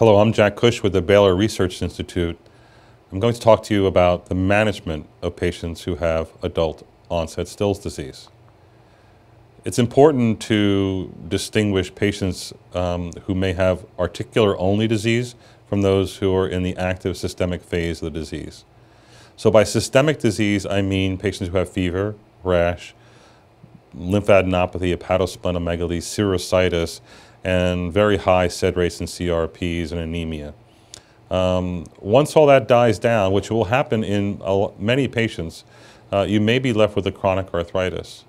Hello, I'm Jack Cush with the Baylor Research Institute. I'm going to talk to you about the management of patients who have adult onset Still's disease. It's important to distinguish patients who may have articular-only disease from those who are in the active systemic phase of the disease. So by systemic disease, I mean patients who have fever, rash, lymphadenopathy, hepatosplenomegaly, serositis, and very high SED rates and CRPs and anemia. Once all that dies down, which will happen in many patients, you may be left with a chronic arthritis.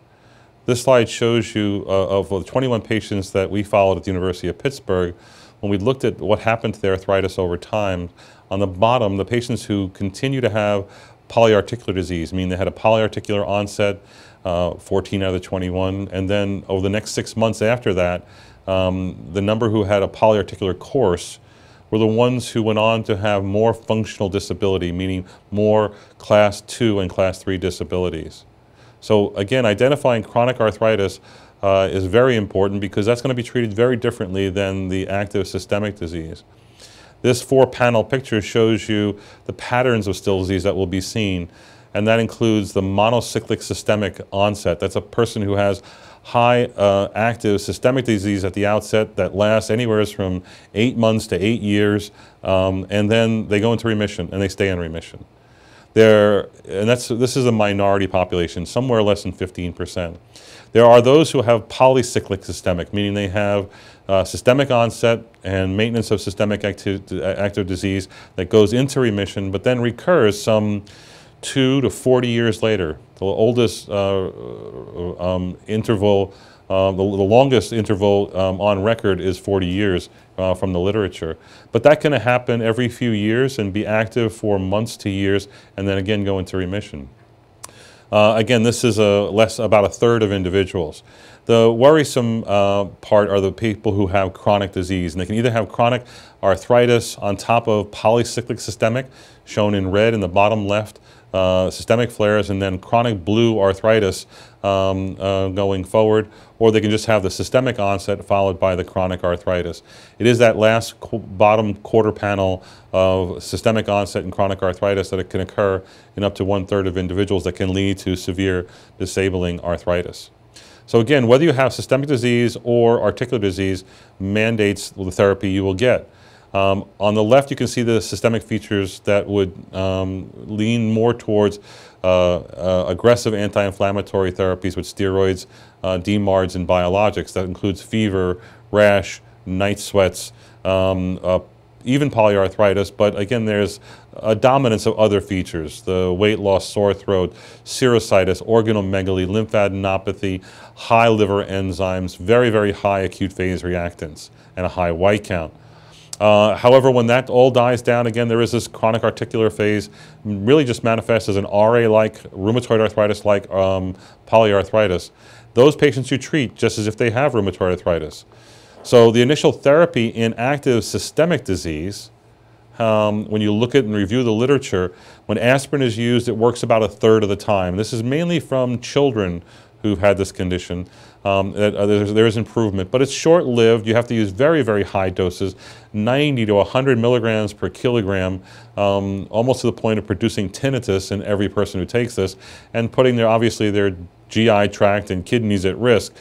This slide shows you of the 21 patients that we followed at the University of Pittsburgh, when we looked at what happened to their arthritis over time. On the bottom, the patients who continue to have polyarticular disease, meaning they had a polyarticular onset, 14 out of the 21, and then over the next 6 months after that, the number who had a polyarticular course were the ones who went on to have more functional disability, meaning more class 2 and class 3 disabilities. So again, identifying chronic arthritis is very important because that's going to be treated very differently than the active systemic disease. This 4-panel picture shows you the patterns of Still's disease that will be seen, and that includes the monocyclic systemic onset. That's a person who has high active systemic disease at the outset that lasts anywhere from 8 months to 8 years, and then they go into remission and they stay in remission. This is a minority population, somewhere less than 15%. There are those who have polycyclic systemic, meaning they have systemic onset and maintenance of systemic active disease that goes into remission, but then recurs some 2 to 40 years later. The oldest interval, the longest interval on record is 40 years from the literature. But that can happen every few years and be active for months to years and then again go into remission. Again, this is about a third of individuals. The worrisome part are the people who have chronic disease, and they can either have chronic arthritis on top of polycyclic systemic, shown in red in the bottom left, systemic flares, and then chronic blue arthritis going forward, or they can just have the systemic onset followed by the chronic arthritis. It is that last bottom quarter panel of systemic onset and chronic arthritis that it can occur in up to 1/3 of individuals that can lead to severe disabling arthritis. So again, whether you have systemic disease or articular disease mandates the therapy you will get. On the left, you can see the systemic features that would lean more towards aggressive anti-inflammatory therapies with steroids, DMARDs, and biologics. That includes fever, rash, night sweats, even polyarthritis, but again, there's a dominance of other features: the weight loss, sore throat, serositis, organomegaly, lymphadenopathy, high liver enzymes, very, very high acute phase reactants, and a high white count. However, when that all dies down, again, there is this chronic articular phase, really just manifests as an RA-like, rheumatoid arthritis-like polyarthritis. Those patients you treat just as if they have rheumatoid arthritis. So the initial therapy in active systemic disease, when you look at and review the literature, when aspirin is used, it works about a third of the time. This is mainly from children who've had this condition. There is improvement, but it's short-lived. You have to use very, very high doses, 90 to 100 milligrams per kilogram, almost to the point of producing tinnitus in every person who takes this, and putting obviously their GI tract and kidneys at risk.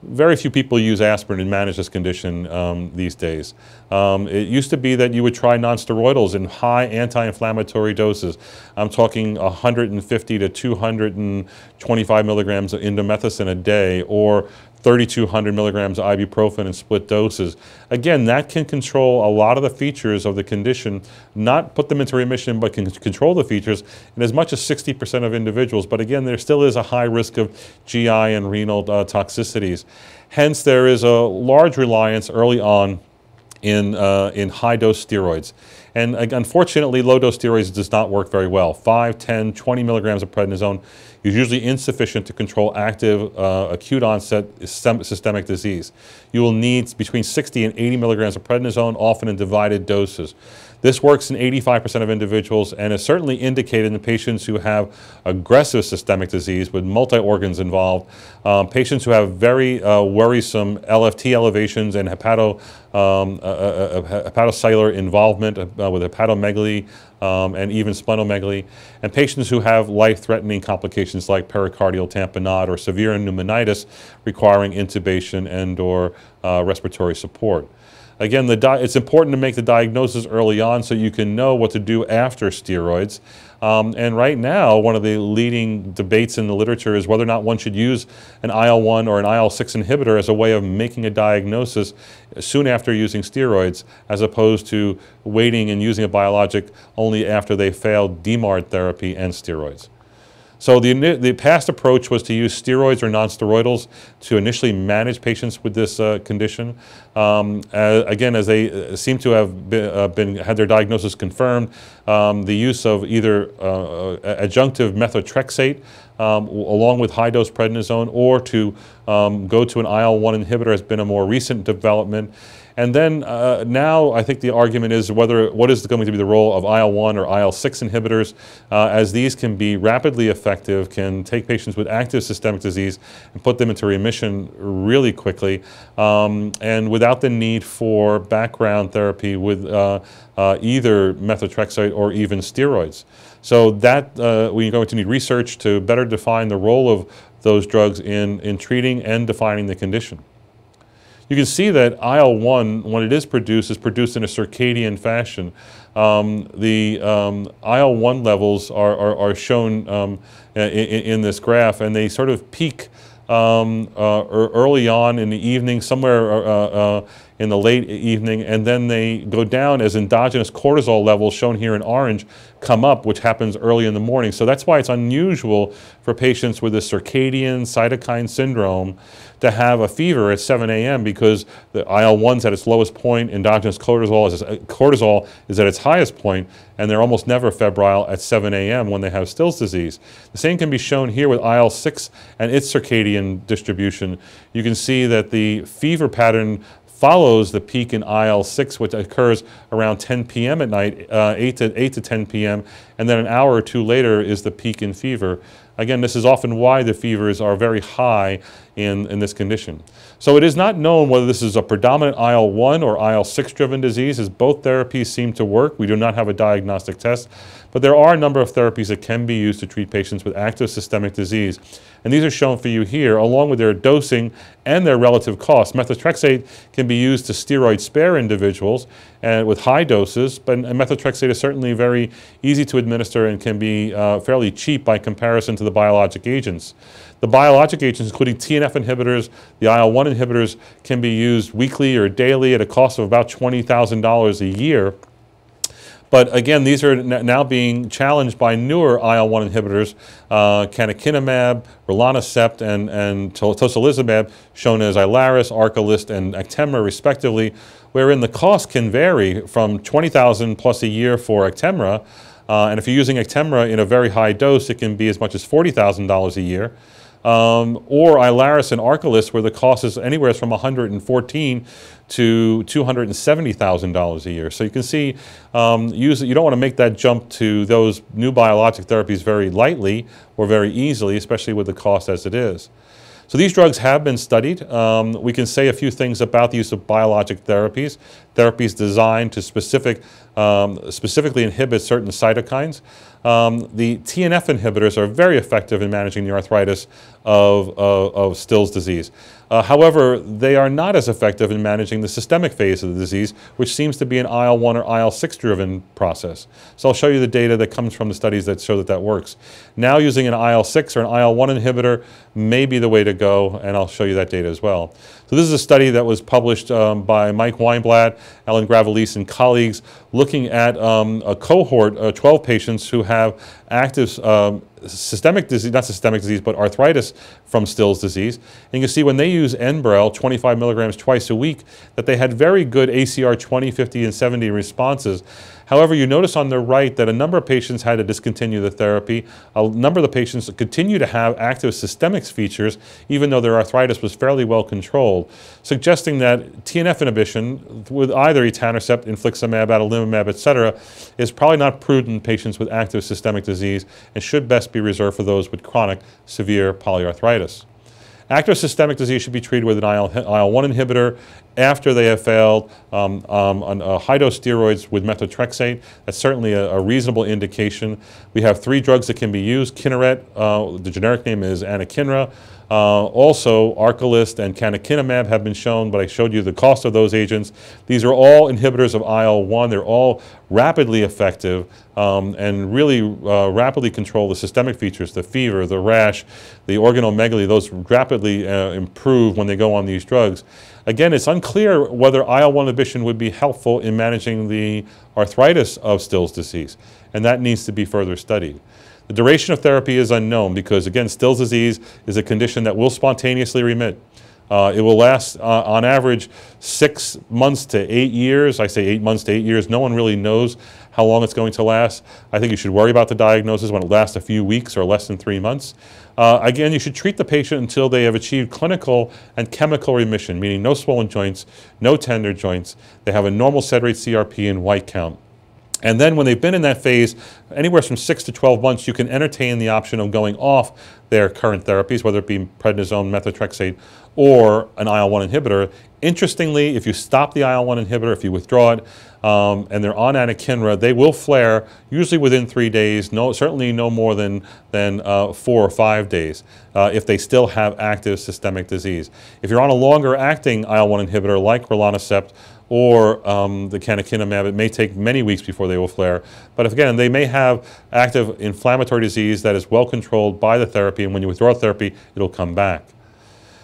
Very few people use aspirin and manage this condition these days. It used to be that you would try nonsteroidals in high anti-inflammatory doses. I'm talking 150 to 225 milligrams of indomethacin a day, or 3,200 milligrams of ibuprofen in split doses. Again, that can control a lot of the features of the condition, not put them into remission, but can control the features in as much as 60% of individuals. But again, there still is a high risk of GI and renal toxicities. Hence, there is a large reliance early on in high-dose steroids. And unfortunately, low-dose steroids does not work very well. 5, 10, 20 milligrams of prednisone is usually insufficient to control active acute onset systemic disease. You will need between 60 and 80 milligrams of prednisone, often in divided doses. This works in 85% of individuals and is certainly indicated in patients who have aggressive systemic disease with multi-organs involved, patients who have very worrisome LFT elevations and hepatocellular involvement with hepatomegaly and even splenomegaly, and patients who have life-threatening complications like pericardial tamponade or severe pneumonitis requiring intubation and or respiratory support. Again, it's important to make the diagnosis early on so you can know what to do after steroids. And right now, one of the leading debates in the literature is whether or not one should use an IL-1 or an IL-6 inhibitor as a way of making a diagnosis soon after using steroids, as opposed to waiting and using a biologic only after they failed DMARD therapy and steroids. So the past approach was to use steroids or nonsteroidals to initially manage patients with this condition. Again, as they seem to have had their diagnosis confirmed, the use of either adjunctive methotrexate along with high-dose prednisone, or to go to an IL-1 inhibitor has been a more recent development. And then now I think the argument is what is going to be the role of IL-1 or IL-6 inhibitors, as these can be rapidly effective, can take patients with active systemic disease and put them into remission really quickly, and without the need for background therapy with either methotrexate or even steroids. So that we're going to need research to better define the role of those drugs in treating and defining the condition. You can see that IL-1, when it is produced in a circadian fashion. The IL-1 levels are shown in this graph, and they sort of peak early on in the evening, somewhere in the late evening, and then they go down as endogenous cortisol levels, shown here in orange, come up, which happens early in the morning. So that's why it's unusual for patients with a circadian cytokine syndrome to have a fever at 7 a.m. because the IL-1's at its lowest point, endogenous cortisol is at its highest point, and they're almost never febrile at 7 a.m. when they have Still's disease. The same can be shown here with IL-6 and its circadian distribution. You can see that the fever pattern follows the peak in IL-6, which occurs around 10 p.m. at night, 8 to 10 p.m., and then an hour or two later is the peak in fever. Again, this is often why the fevers are very high in this condition. So it is not known whether this is a predominant IL-1 or IL-6 driven disease, as both therapies seem to work. We do not have a diagnostic test, but there are a number of therapies that can be used to treat patients with active systemic disease. And these are shown for you here, along with their dosing and their relative cost. Methotrexate can be used to steroid-spare individuals and with high doses, but methotrexate is certainly very easy to administer and can be fairly cheap by comparison to the biologic agents. The biologic agents, including TNF inhibitors, the IL-1 inhibitors, can be used weekly or daily at a cost of about $20,000 a year. But again, these are now being challenged by newer IL-1 inhibitors, Anakinra, rilonacept, and Tocilizumab, shown as Ilaris, Arcalyst, and Actemra, respectively, wherein the cost can vary from $20,000 plus a year for Actemra, and if you're using Actemra in a very high dose, it can be as much as $40,000 a year. Or Ilaris and Arcalyst, where the cost is anywhere from $114,000 to $270,000 a year. So you can see, you don't want to make that jump to those new biologic therapies very lightly or very easily, especially with the cost as it is. So these drugs have been studied. We can say a few things about the use of biologic therapies, therapies designed to specifically inhibit certain cytokines. The TNF inhibitors are very effective in managing the arthritis of Still's disease. However, they are not as effective in managing the systemic phase of the disease, which seems to be an IL-1 or IL-6 driven process. So I'll show you the data that comes from the studies that show that that works. Now using an IL-6 or an IL-1 inhibitor may be the way to go, and I'll show you that data as well. So this is a study that was published by Mike Weinblatt, Ellen Gravelis, and colleagues, looking at a cohort of 12 patients who have active systemic disease, not systemic disease, but arthritis from Still's disease. And you can see when they use Enbrel, 25 milligrams twice a week, that they had very good ACR 20, 50, and 70 responses. However, you notice on the right that a number of patients had to discontinue the therapy. A number of the patients continue to have active systemic features, even though their arthritis was fairly well controlled, suggesting that TNF inhibition with either etanercept, infliximab, adalimumab, etc., is probably not prudent in patients with active systemic disease and should best be reserved for those with chronic severe polyarthritis. Active systemic disease should be treated with an IL-1 inhibitor after they have failed on high-dose steroids with methotrexate. That's certainly a reasonable indication. We have 3 drugs that can be used. Kineret, the generic name is Anakinra. Also, Arcalyst and Canakinumab have been shown, but I showed you the cost of those agents. These are all inhibitors of IL-1. They're all rapidly effective and really rapidly control the systemic features, the fever, the rash, the organomegaly. Those rapidly improve when they go on these drugs. Again, it's unclear whether IL-1 inhibition would be helpful in managing the arthritis of Still's disease, and that needs to be further studied. The duration of therapy is unknown because, again, Still's disease is a condition that will spontaneously remit. It will last, on average, 6 months to 8 years. I say 8 months to 8 years. No one really knows how long it's going to last. I think you should worry about the diagnosis when it lasts a few weeks or less than 3 months. Again, you should treat the patient until they have achieved clinical and chemical remission, meaning no swollen joints, no tender joints. They have a normal sed-rate CRP and white count. And then when they've been in that phase, anywhere from 6 to 12 months, you can entertain the option of going off their current therapies, whether it be prednisone, methotrexate, or an IL-1 inhibitor. Interestingly, if you stop the IL-1 inhibitor, if you withdraw it, and they're on Anakinra, they will flare, usually within 3 days, certainly no more than 4 or 5 days, if they still have active systemic disease. If you're on a longer-acting IL-1 inhibitor like rilonacept, or the canakinumab, it may take many weeks before they will flare. But if, again, they may have active inflammatory disease that is well controlled by the therapy, and when you withdraw therapy, it'll come back.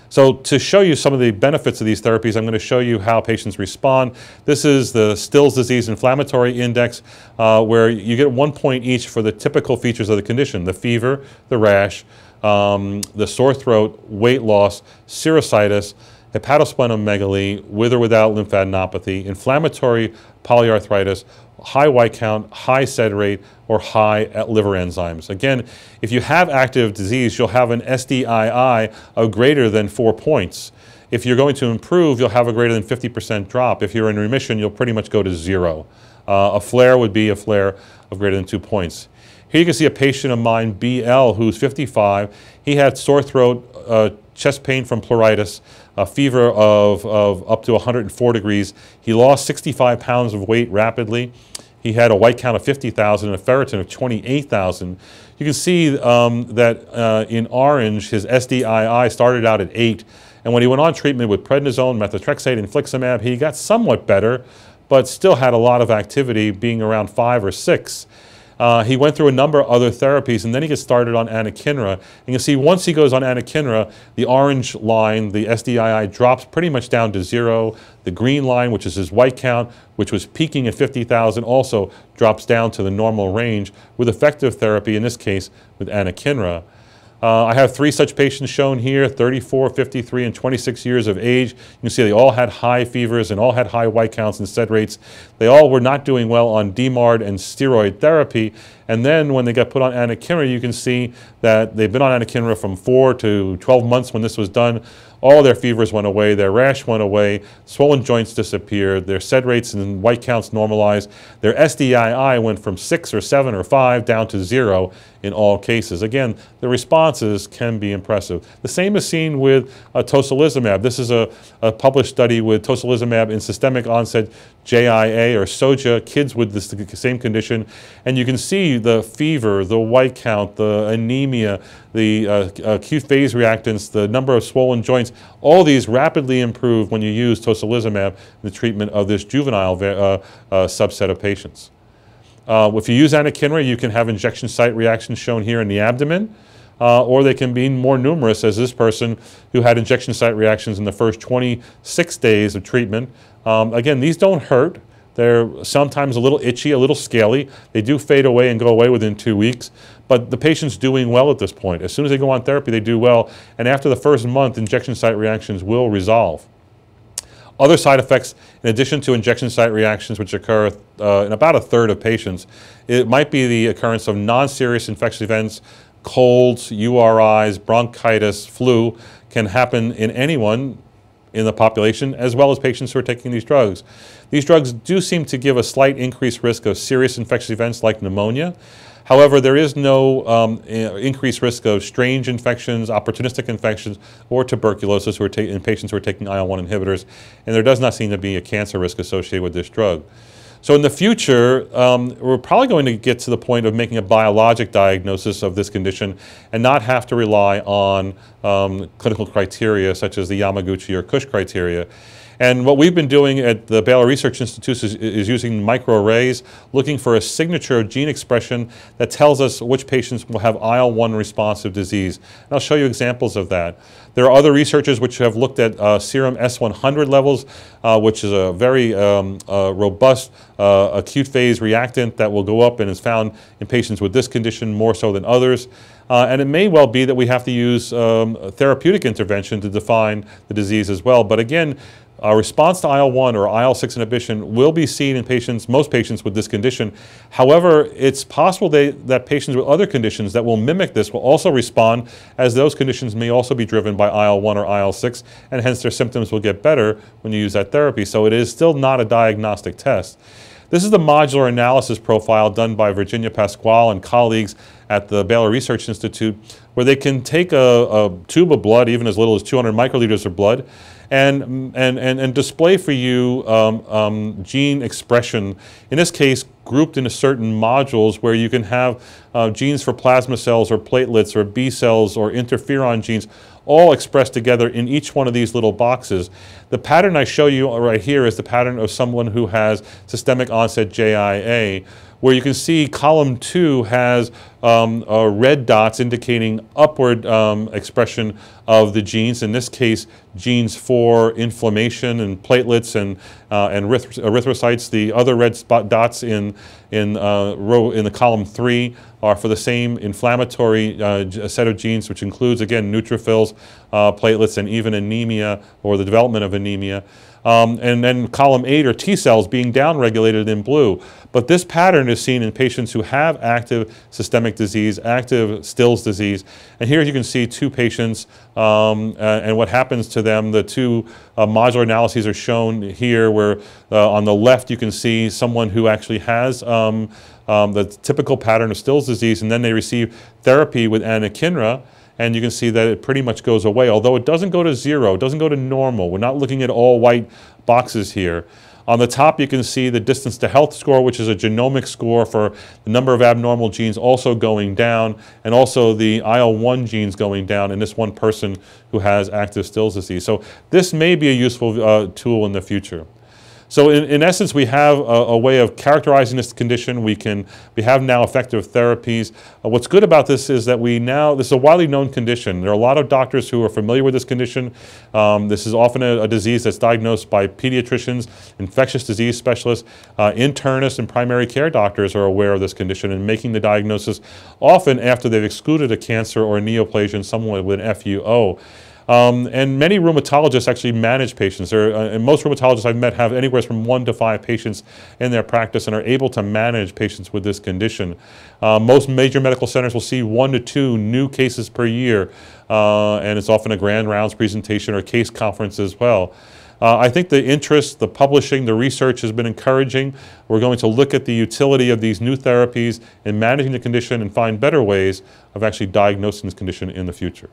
So to show you some of the benefits of these therapies, I'm going to show you how patients respond. This is the Still's disease inflammatory index, where you get 1 point each for the typical features of the condition: the fever, the rash, the sore throat, weight loss, serositis, hepatosplenomegaly with or without lymphadenopathy, inflammatory polyarthritis, high white count, high sed rate, or high liver enzymes. Again, if you have active disease, you'll have an SDII of greater than 4 points. If you're going to improve, you'll have a greater than 50% drop. If you're in remission, you'll pretty much go to 0. A flare would be a flare of greater than 2 points. Here you can see a patient of mine, BL, who's 55. He had sore throat, chest pain from pleuritis, a fever of up to 104 degrees. He lost 65 pounds of weight rapidly. He had a white count of 50,000 and a ferritin of 28,000. You can see that in orange, his SDII started out at 8. And when he went on treatment with prednisone, methotrexate, and infliximab, he got somewhat better, but still had a lot of activity, being around 5 or 6. He went through a number of other therapies, and then he gets started on Anakinra. And you can see once he goes on Anakinra, the orange line, the SDII, drops pretty much down to 0. The green line, which is his white count, which was peaking at 50,000, also drops down to the normal range with effective therapy, in this case with Anakinra. I have 3 such patients shown here, 34, 53, and 26 years of age. You can see they all had high fevers and all had high white counts and sed rates. They all were not doing well on DMARD and steroid therapy. And then when they got put on Anakinra, you can see that they've been on Anakinra from 4 to 12 months when this was done. All their fevers went away, their rash went away, swollen joints disappeared, their sed rates and white counts normalized. Their SDII went from 6 or 7 or 5 down to 0 in all cases. Again, the responses can be impressive. The same is seen with Tocilizumab. This is a published study with Tocilizumab in systemic onset JIA or SOJIA, kids with this same condition. And you can see the fever, the white count, the anemia, the acute phase reactants, the number of swollen joints, all these rapidly improve when you use Tocilizumab in the treatment of this juvenile subset of patients. If you use Anakinra, you can have injection site reactions shown here in the abdomen, or they can be more numerous, as this person who had injection site reactions in the first 26 days of treatment. Again, these don't hurt. They're sometimes a little itchy, a little scaly. They do fade away and go away within 2 weeks, but the patient's doing well at this point. As soon as they go on therapy, they do well, and after the first month, injection site reactions will resolve. Other side effects, in addition to injection site reactions, which occur in about a third of patients, it might be the occurrence of non-serious infectious events, colds, URIs, bronchitis, flu, can happen in anyone in the population, as well as patients who are taking these drugs. These drugs do seem to give a slight increased risk of serious infectious events like pneumonia. However, there is no increased risk of strange infections, opportunistic infections, or tuberculosis in patients who are taking IL-1 inhibitors, and there does not seem to be a cancer risk associated with this drug. So in the future, we're probably going to get to the point of making a biologic diagnosis of this condition and not have to rely on clinical criteria such as the Yamaguchi or Cush criteria. And what we've been doing at the Baylor Research Institute is using microarrays, looking for a signature of gene expression that tells us which patients will have IL-1 responsive disease. And I'll show you examples of that. There are other researchers which have looked at serum S100 levels, which is a very robust acute phase reactant that will go up and is found in patients with this condition more so than others. And it may well be that we have to use therapeutic intervention to define the disease as well. But again, response to IL-1 or IL-6 inhibition will be seen in patients, most patients with this condition. However, it's possible that patients with other conditions that will mimic this will also respond, as those conditions may also be driven by IL-1 or IL-6, and hence their symptoms will get better when you use that therapy. So it is still not a diagnostic test. This is the modular analysis profile done by Virginia Pasquale and colleagues at the Baylor Research Institute, where they can take a tube of blood, even as little as 200 microliters of blood, and display for you gene expression, in this case grouped into certain modules where you can have genes for plasma cells or platelets or B cells or interferon genes all expressed together in each one of these little boxes. The pattern I show you right here is the pattern of someone who has systemic onset JIA, where you can see column 2 has red dots indicating upward expression of the genes, in this case genes for inflammation and platelets and erythrocytes. The other red dots in the column 3 are for the same inflammatory set of genes, which includes, again, neutrophils, platelets, and even anemia, or the development of anemia. And then column 8 are T cells being downregulated in blue. But this pattern is seen in patients who have active systemic disease, active Still's disease. And here you can see 2 patients and what happens to them. The 2 modular analyses are shown here, where on the left you can see someone who actually has the typical pattern of Still's disease, and then they receive therapy with Anakinra, and you can see that it pretty much goes away, although it doesn't go to 0, it doesn't go to normal. We're not looking at all white boxes here. On the top you can see the distance to health score, which is a genomic score for the number of abnormal genes also going down, and also the IL-1 genes going down in this one person who has active Still's disease. So this may be a useful tool in the future. So in essence, we have a way of characterizing this condition. We have now effective therapies. What's good about this is that this is a widely known condition. There are a lot of doctors who are familiar with this condition. This is often a disease that's diagnosed by pediatricians, infectious disease specialists, internists, and primary care doctors are aware of this condition and making the diagnosis often after they've excluded a cancer or a neoplasia in someone with an FUO. And many rheumatologists actually manage patients. And most rheumatologists I've met have anywhere from 1 to 5 patients in their practice and are able to manage patients with this condition. Most major medical centers will see 1 to 2 new cases per year, and it's often a grand rounds presentation or case conference as well. I think the interest, the publishing, the research has been encouraging. We're going to look at the utility of these new therapies in managing the condition and find better ways of actually diagnosing this condition in the future.